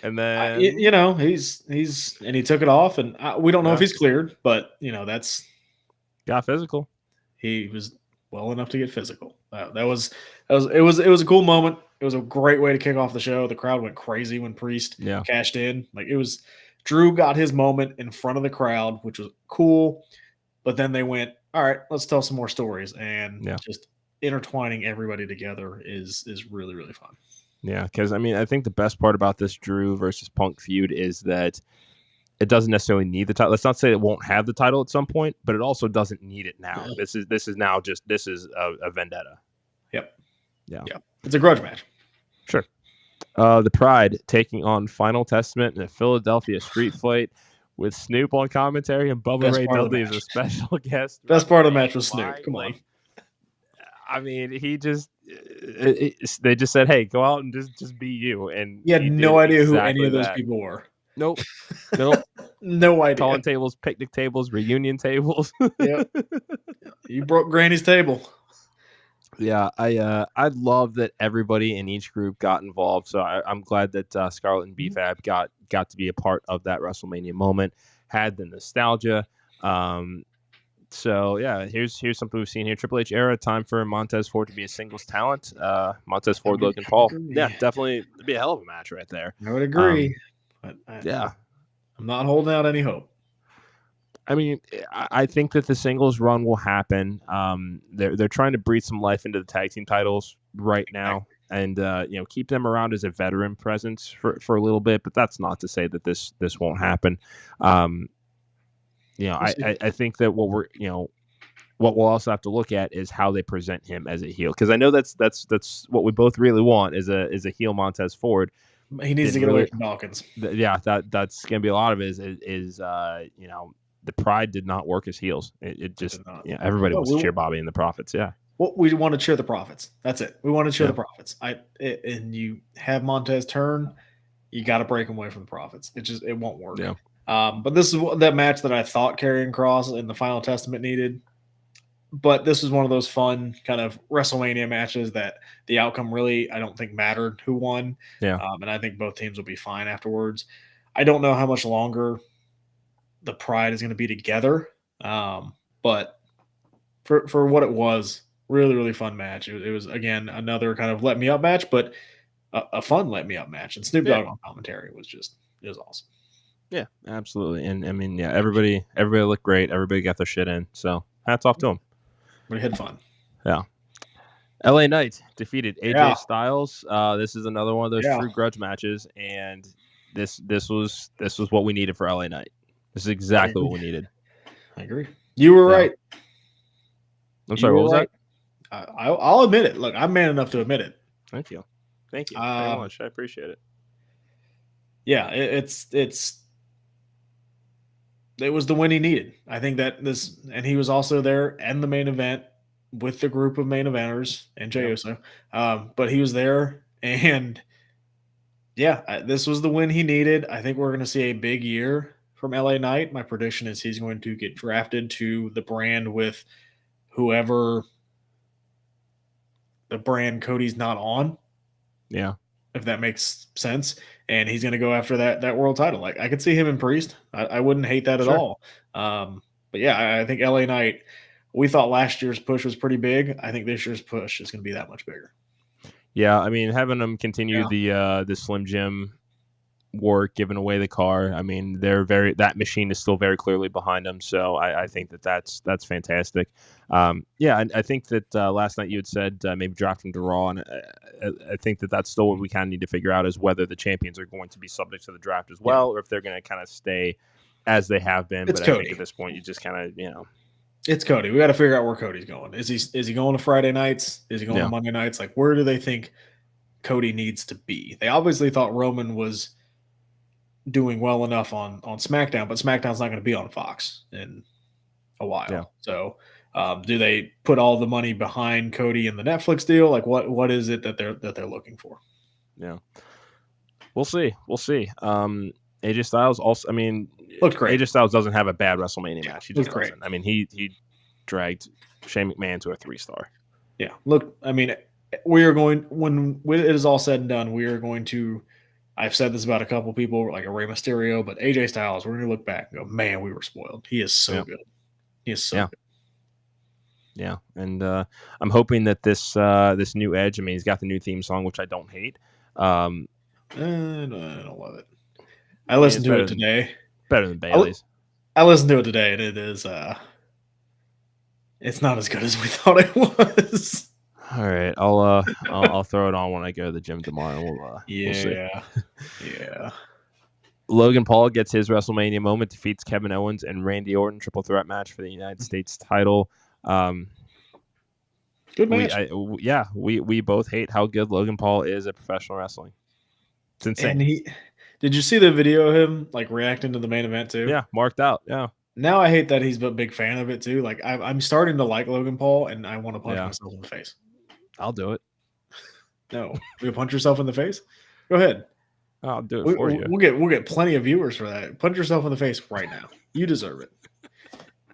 And then he took it off, and we don't know if he's cleared, but that's got physical. He was well enough to get physical. It was a cool moment. It was a great way to kick off the show. The crowd went crazy when Priest cashed in. Drew got his moment in front of the crowd, which was cool. But then they went, all right, let's tell some more stories, and just intertwining everybody together is really, really fun. Yeah, because, I think the best part about this Drew versus Punk feud is that it doesn't necessarily need the title. Let's not say it won't have the title at some point, but it also doesn't need it now. Yeah. This is now just a vendetta. Yep. Yeah. It's a grudge match. Sure. The Pride taking on Final Testament in a Philadelphia street fight with Snoop on commentary and Bubba Ray Dudley as a special guest. Best part of the match was Snoop. Come on. He just they just said, "Hey, go out and just be you." And he had no idea who any of those people were. Nope. No idea. Calling tables, picnic tables, reunion tables. Yep. You broke Granny's table. Yeah, I love that everybody in each group got involved. So I'm glad that Scarlett and BFAB got to be a part of that WrestleMania moment. Had the nostalgia. So yeah, here's something we've seen here. Triple H era, time for Montez Ford to be a singles talent. Montez Ford, Logan Paul. Yeah, definitely it'd be a hell of a match right there. I would agree. But I'm not holding out any hope. I think that the singles run will happen. They're trying to breathe some life into the tag team titles right now, and keep them around as a veteran presence for a little bit. But that's not to say that this won't happen. I think that what we'll also have to look at is how they present him as a heel, because I know that's what we both really want is a heel Montez Ford. He needs to get away from Dawkins. That's gonna be a lot of it. Is the Pride did not work as heels. It just everybody wants to cheer Bobby and the Profits. Yeah. Well, we want to cheer the Profits. That's it. We want to cheer the Profits. And you have Montez turn, you got to break him away from the Profits. It won't work. Yeah. But this is that match that I thought Karrion Kross and the Final Testament needed. But this is one of those fun kind of WrestleMania matches that the outcome really, I don't think, mattered who won. Yeah. And I think both teams will be fine afterwards. I don't know how much longer the Pride is going to be together. But for what it was, really, really fun match. It was, again, another kind of let me up match, but a fun let me up match. And Snoop Dogg on commentary it was awesome. Yeah, absolutely. And everybody looked great. Everybody got their shit in. So hats off to them. We had fun. Yeah. LA Knight defeated AJ Styles. This is another one of those true grudge matches, and this was what we needed for LA Knight. This is exactly what we needed. I agree. You were right. I'm sorry, what was that? I'll admit it. Look, I'm man enough to admit it. Thank you very much. I appreciate it. Yeah, it was the win he needed. I think that and he was also there in the main event with the group of main eventers and Jey Uso. But he was there, and this was the win he needed. I think we're going to see a big year from LA Knight. My prediction is he's going to get drafted to the brand with whoever the brand Cody's not on. Yeah. If that makes sense. And he's going to go after that world title. Like, I could see him in Priest. I wouldn't hate that at all. But yeah, I think LA Knight, we thought last year's push was pretty big. I think this year's push is going to be that much bigger. Yeah. Having him continue the Slim Jim work, giving away the car. I mean, that machine is still very clearly behind them. So I think that's fantastic. I think that last night you had said maybe draft him to Raw, and I think that's still what we kind of need to figure out is whether the champions are going to be subject to the draft as well, or if they're going to kind of stay as they have been. It's but Cody. I think at this point, you just kind of, It's Cody. We got to figure out where Cody's going. Is he going to Friday nights? Is he going to Monday nights? Like, where do they think Cody needs to be? They obviously thought Roman was doing well enough on SmackDown, but SmackDown's not going to be on Fox in a while. Yeah. So, do they put all the money behind Cody in the Netflix deal? Like, what is it that they're looking for? Yeah, we'll see. AJ Styles also, I mean, looked great. AJ Styles doesn't have a bad WrestleMania match. He just doesn't. I mean, he dragged Shane McMahon to a 3-star. Yeah. Look, I mean, we are going, when it is all said and done, we are going to, I've said this about a couple people, like a Rey Mysterio, but AJ Styles, we're going to look back and go, man, we were spoiled. He is so good. He is so good. Yeah. And I'm hoping that this new Edge, I mean, he's got the new theme song, which I don't hate. I don't love it. I listened to it today. Better than Bayley's. I listened to it today, and it is it's not as good as we thought it was. All right, I'll throw it on when I go to the gym tomorrow. We'll see. Yeah. Logan Paul gets his WrestleMania moment, defeats Kevin Owens and Randy Orton, triple threat match for the United States title. Good match. We both hate how good Logan Paul is at professional wrestling. It's insane. And did you see the video of him like reacting to the main event too? Yeah, marked out. Yeah. Now I hate that he's a big fan of it too. Like I'm starting to like Logan Paul, and I want to punch myself in the face. I'll do it. No, you punch yourself in the face. Go ahead. I'll do it for you. We'll get plenty of viewers for that. Punch yourself in the face right now. You deserve it.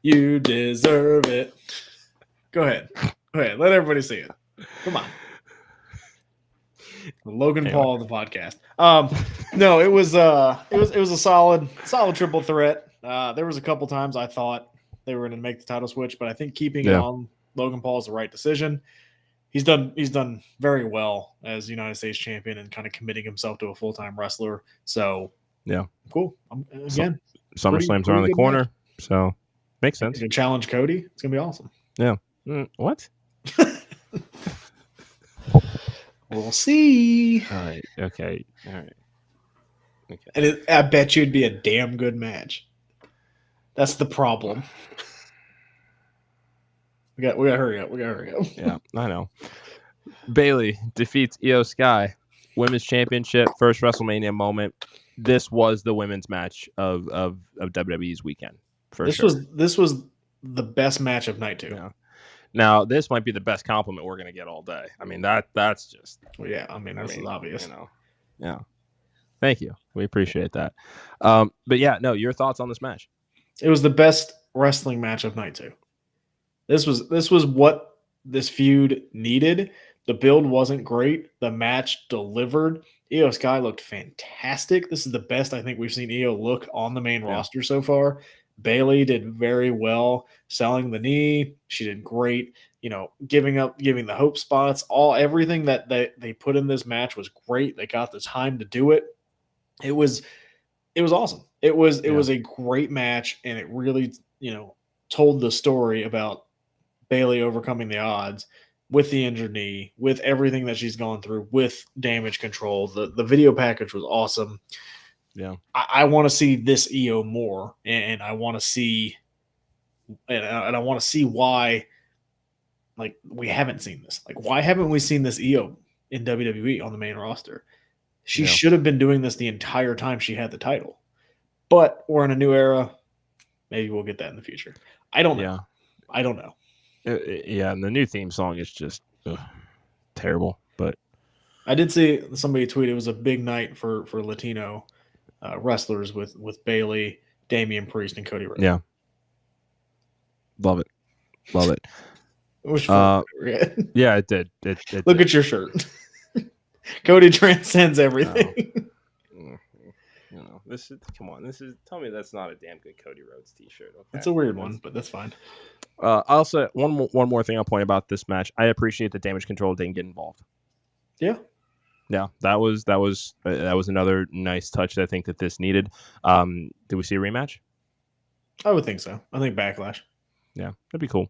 You deserve it. Go ahead. Let everybody see it. Come on. Logan Paul of the podcast. No, it was a solid triple threat. There was a couple times I thought they were going to make the title switch, but I think keeping it on Logan Paul is the right decision. He's done very well as United States champion and kind of committing himself to a full-time wrestler. So yeah, cool. Again, SummerSlam's around the corner, so makes sense. To challenge Cody, it's gonna be awesome. Yeah. What? We'll see. All right. Okay. And I bet you it'd be a damn good match. That's the problem. We got to hurry up. Yeah, I know. Bayley defeats Io Sky, women's championship, first WrestleMania moment. This was the women's match of WWE's weekend. This was the best match of night 2. Yeah. Now this might be the best compliment we're gonna get all day. I mean that's just. Well, yeah, this is obvious. Yeah. Thank you. We appreciate that. But yeah, no, your thoughts on this match? It was the best wrestling match of night 2. This was what this feud needed. The build wasn't great. The match delivered. Io Sky looked fantastic. This is the best I think we've seen Io look on the main roster so far. Bayley did very well selling the knee. She did great. Giving the hope spots. Everything that they put in this match was great. They got the time to do it. It was awesome. It was a great match, and it really told the story about Bayley overcoming the odds with the injured knee, with everything that she's gone through, with damage control. The video package was awesome. Yeah, I want to see this Io more, and I want to see, and I want to see why. Like, we haven't seen this. Like, why haven't we seen this Io in WWE on the main roster? She should have been doing this the entire time she had the title. But we're in a new era. Maybe we'll get that in the future. I don't know. Yeah. I don't know. And the new theme song is just terrible. But I did see somebody tweet it was a big night for Latino wrestlers with Bayley, Damian Priest, and Cody Rhodes. Yeah. Love it. It was fun. Yeah, it did. Look at your shirt. Cody transcends everything. Tell me that's not a damn good Cody Rhodes t-shirt. Okay? It's a weird one, but that's fine. Also, one more thing I'll point about this match. I appreciate that Damage Control didn't get involved. Yeah. Yeah, that was another nice touch that I think that this needed. Did we see a rematch? I would think so. I think Backlash. Yeah, that'd be cool.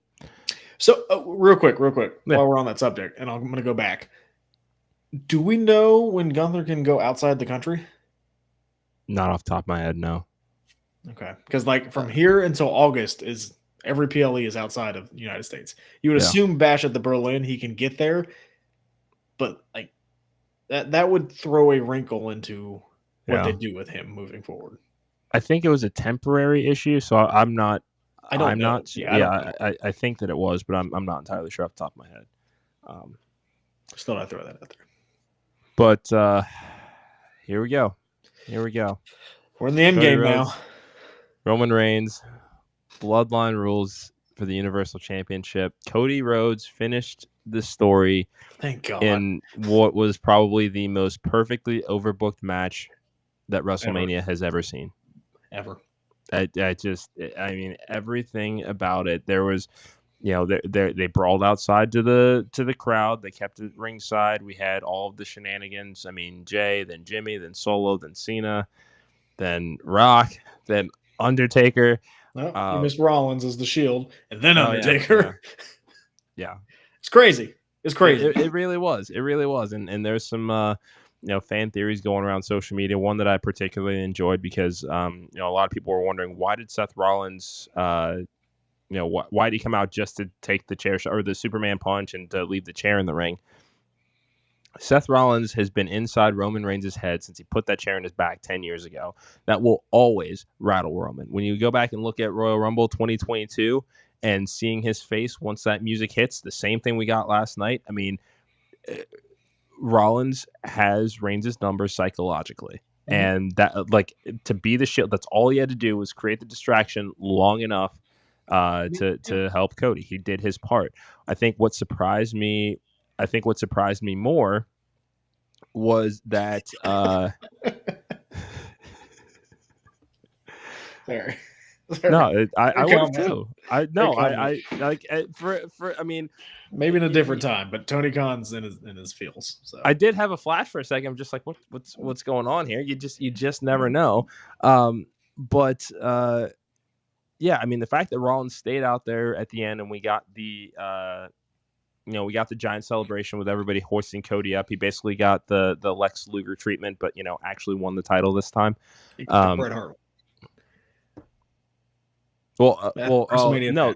So, real quick, Yeah. while we're on that subject, and I'm going to go back. Do we know when Gunther can go outside the country? Not off the top of my head, no. Okay, because like from here until August is every PLE is outside of the United States. You would assume Bash at the Berlin he can get there, but like that would throw a wrinkle into what they do with him moving forward. I think it was a temporary issue, so I'm not. I don't know. I think that it was, but I'm not entirely sure off the top of my head. Just thought I'd throw that out there. But here we go. We're in the end game now. Roman Reigns, Bloodline rules for the Universal Championship. Cody Rhodes finished the story. Thank God. In what was probably the most perfectly overbooked match that WrestleMania has ever seen. Ever. I mean, everything about it. There was, they brawled outside to the crowd. They kept it ringside. We had all of the shenanigans. I mean, Jay, then Jimmy, then Solo, then Cena, then Rock, then Undertaker. Well, you missed Rollins as the Shield, and then Undertaker. Yeah. It's crazy. It really was. And there's some fan theories going around social media. One that I particularly enjoyed because a lot of people were wondering, why did Seth Rollins why did he come out just to take the chair or the Superman punch and to leave the chair in the ring? Seth Rollins has been inside Roman Reigns' head since he put that chair in his back 10 years ago. That will always rattle Roman. When you go back and look at Royal Rumble 2022 and seeing his face once that music hits, the same thing we got last night. I mean, Rollins has Reigns' numbers psychologically. Mm-hmm. And that, like, to be the Shield, that's all he had to do was create the distraction long enough to help Cody. He did his part. I think what surprised me more was that Sorry. No, I would have too. I mean, maybe in a different time, but Tony Khan's in his feels. So I did have a flash for a second. I'm just like, what's going on here? You just never know. Yeah, I mean, the fact that Rollins stayed out there at the end and we got the giant celebration with everybody hoisting Cody up. He basically got the Lex Luger treatment, but actually won the title this time. Bret Hart. No,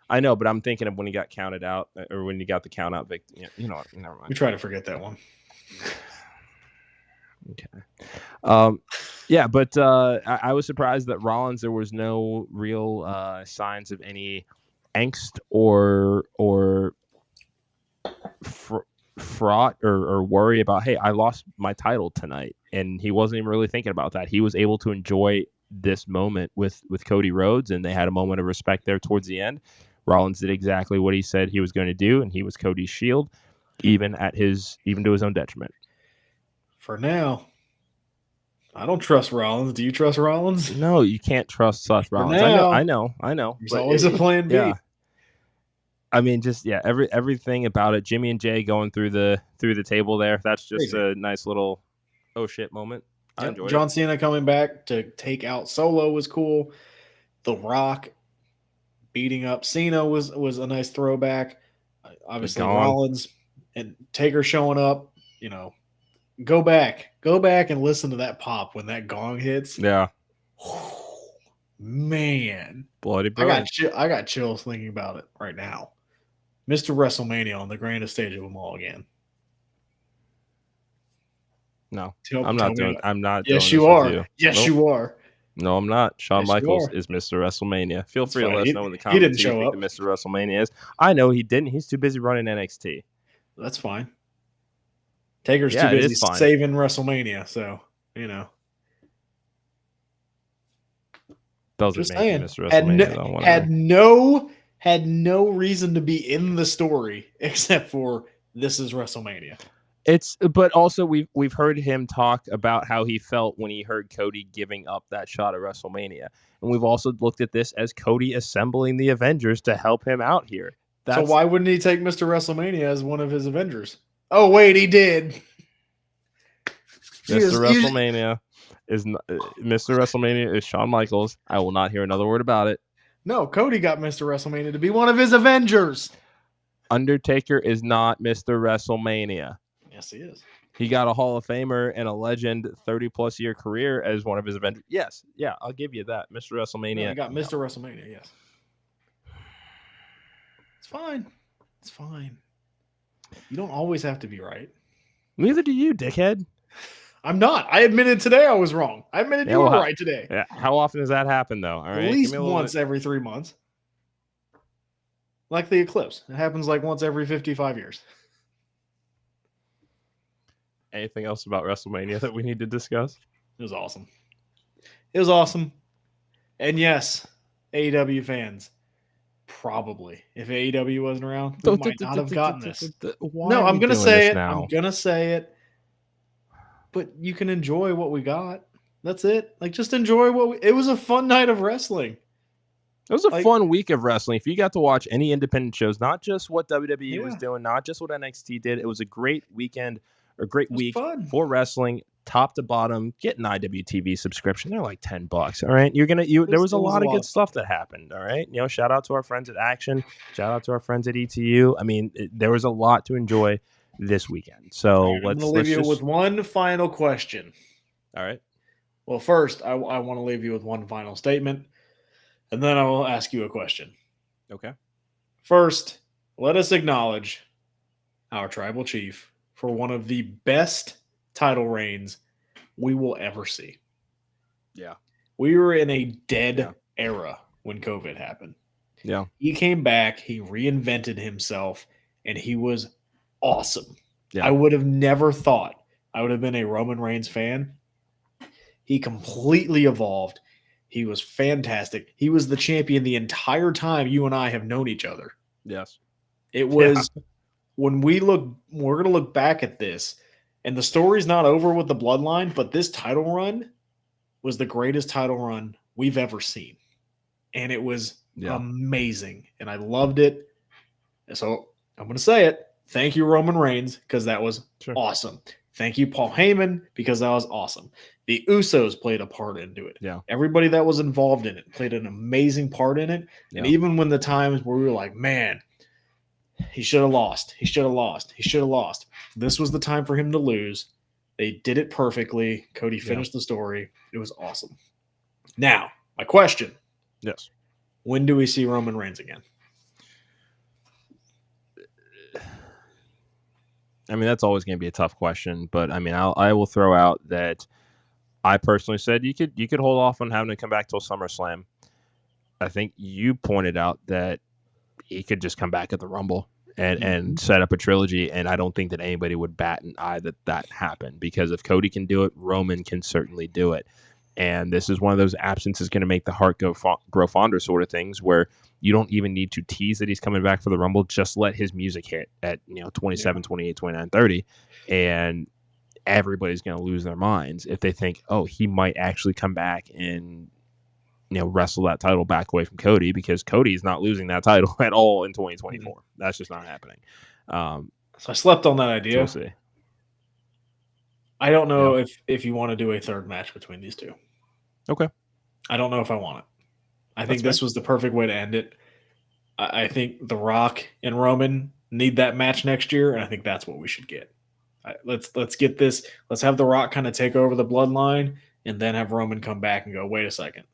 I know, but I'm thinking of when he got counted out or when he got the count out victory. Never mind. We try to forget that one. Okay. Yeah, but I was surprised that Rollins, there was no real signs of any angst or fraught or worry about, hey, I lost my title tonight. And he wasn't even really thinking about that. He was able to enjoy this moment with Cody Rhodes, and they had a moment of respect there towards the end. Rollins did exactly what he said he was going to do, and he was Cody's shield, even to his own detriment. For now, I don't trust Rollins. Do you trust Rollins? No, you can't trust Seth Rollins. Now, I know. There's always a plan B. Yeah. I mean, just everything about it. Jimmy and Jay going through the table there. That's just crazy. A nice little oh shit moment. I enjoyed John Cena coming back to take out Solo was cool. The Rock beating up Cena was a nice throwback. Obviously Rollins and Taker showing up. Go back and listen to that pop when that gong hits. Yeah. Man, bloody bro. I got chills thinking about it right now. Mr. WrestleMania on the grandest stage of them all again. No, I'm not doing. Yes, you are. Yes, you are. No, I'm not. Shawn Michaels is Mr. WrestleMania. Feel free to let us know in the comments. He didn't show up. Mr. WrestleMania is. I know he didn't. He's too busy running NXT. That's fine. Taker's too busy saving WrestleMania, so Doesn't make him Mr. WrestleMania. Had no reason to be in the story except for this is WrestleMania. But also we've heard him talk about how he felt when he heard Cody giving up that shot at WrestleMania, and we've also looked at this as Cody assembling the Avengers to help him out here. So why wouldn't he take Mr. WrestleMania as one of his Avengers? Oh wait, he did. Mr. WrestleMania Mr. WrestleMania is Shawn Michaels. I will not hear another word about it. No, Cody got Mr. WrestleMania to be one of his Avengers. Undertaker is not Mr. WrestleMania. Yes, he is. He got a Hall of Famer and a legend 30-plus year career as one of his Avengers. Yes, yeah, I'll give you that. Mr. WrestleMania. No, he got Mr. WrestleMania, yes. It's fine. It's fine. You don't always have to be right. Neither do you, dickhead. I'm not. I admitted today I was wrong. I admitted you were right today. Yeah. How often does that happen, though? All right? At least once every 3 months. Like the eclipse. It happens like once every 55 years. Anything else about WrestleMania that we need to discuss? It was awesome. It was awesome. And yes, AEW fans, probably. If AEW wasn't around, we might not have gotten this. No, I'm going to say it. I'm going to say it. But you can enjoy what we got. That's it. Like, just enjoy it was a fun night of wrestling. It was a fun week of wrestling. If you got to watch any independent shows, not just what WWE was doing, not just what NXT did, it was a great weekend or great week for wrestling, top to bottom. Get an IWTV subscription. They're like $10. All right. There was a lot of good stuff that happened. All right. Shout out to our friends at Action. Shout out to our friends at ETU. I mean, there was a lot to enjoy this weekend. So I'm going to leave you with one final question. All right. Well, first, I want to leave you with one final statement, and then I will ask you a question. Okay. First, let us acknowledge our tribal chief for one of the best title reigns we will ever see. Yeah. We were in a dead era when COVID happened. Yeah. He came back, he reinvented himself, and he was awesome. Yeah. I would have never thought I would have been a Roman Reigns fan. He completely evolved. He was fantastic. He was the champion the entire time you and I have known each other. Yes. It was when we're going to look back at this, and the story's not over with the bloodline, but this title run was the greatest title run we've ever seen. And it was amazing. And I loved it. So I'm going to say it. Thank you, Roman Reigns, because that was awesome. Thank you, Paul Heyman, because that was awesome. The Usos played a part into it. Yeah. Everybody that was involved in it played an amazing part in it. Yeah. And even when the times where we were like, man, he should have lost. He should have lost. He should have lost. This was the time for him to lose. They did it perfectly. Cody finished the story. It was awesome. Now, my question. Yes. When do we see Roman Reigns again? I mean, that's always going to be a tough question, but I mean, I will throw out that I personally said you could hold off on having to come back till SummerSlam. I think you pointed out that he could just come back at the Rumble and set up a trilogy, and I don't think that anybody would bat an eye that happened, because if Cody can do it, Roman can certainly do it. And this is one of those absences going to make the heart grow fonder sort of things, where you don't even need to tease that he's coming back for the Rumble. Just let his music hit at 27, 28, 29, 30, and everybody's going to lose their minds if they think, oh, he might actually come back and wrestle that title back away from Cody, because Cody's not losing that title at all in 2024. That's just not happening. So I slept on that idea. So we'll see. I don't know if you want to do a third match between these two. Okay. I don't know if I want it. I think this was the perfect way to end it. I think The Rock and Roman need that match next year, and I think that's what we should get. Let's get this. Let's have The Rock kind of take over the bloodline, and then have Roman come back and go, wait a second.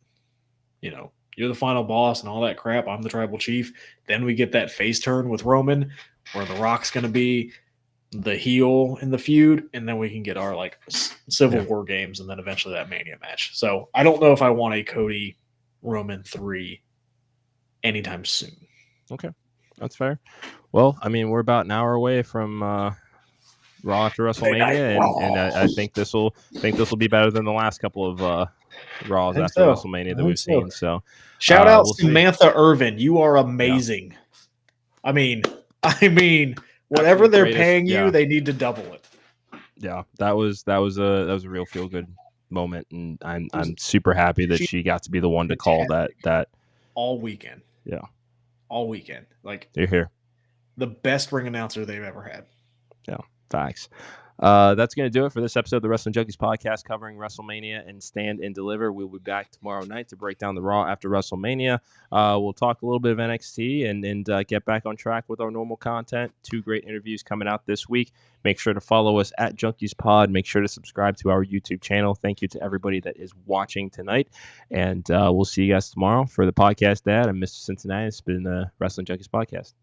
You're the final boss and all that crap. I'm the tribal chief. Then we get that face turn with Roman, where The Rock's going to be the heel in the feud, and then we can get our Civil War games, and then eventually that Mania match. So I don't know if I want a Cody Roman 3 anytime soon. Okay, that's fair. Well, I mean, we're about an hour away from Raw after WrestleMania, and I think this will be better than the last couple of Raws after WrestleMania that we've seen. So shout out Samantha Irvin, you are amazing. I mean, whatever they're paying you, they need to double it. Yeah, that was a real feel good moment, and I'm super happy that she got to be the one to call that all weekend. Yeah, all weekend. You're here. The best ring announcer they've ever had. Yeah, Facts. That's going to do it for this episode of the Wrestling Junkies podcast covering WrestleMania and Stand and Deliver. We'll be back tomorrow night to break down the Raw after WrestleMania. We'll talk a little bit of NXT and get back on track with our normal content. 2 great interviews coming out this week. Make sure to follow us at Junkies Pod. Make sure to subscribe to our YouTube channel. Thank you to everybody that is watching tonight. And we'll see you guys tomorrow for the Podcast Dad. I'm Mr. Cincinnati. It's been the Wrestling Junkies podcast.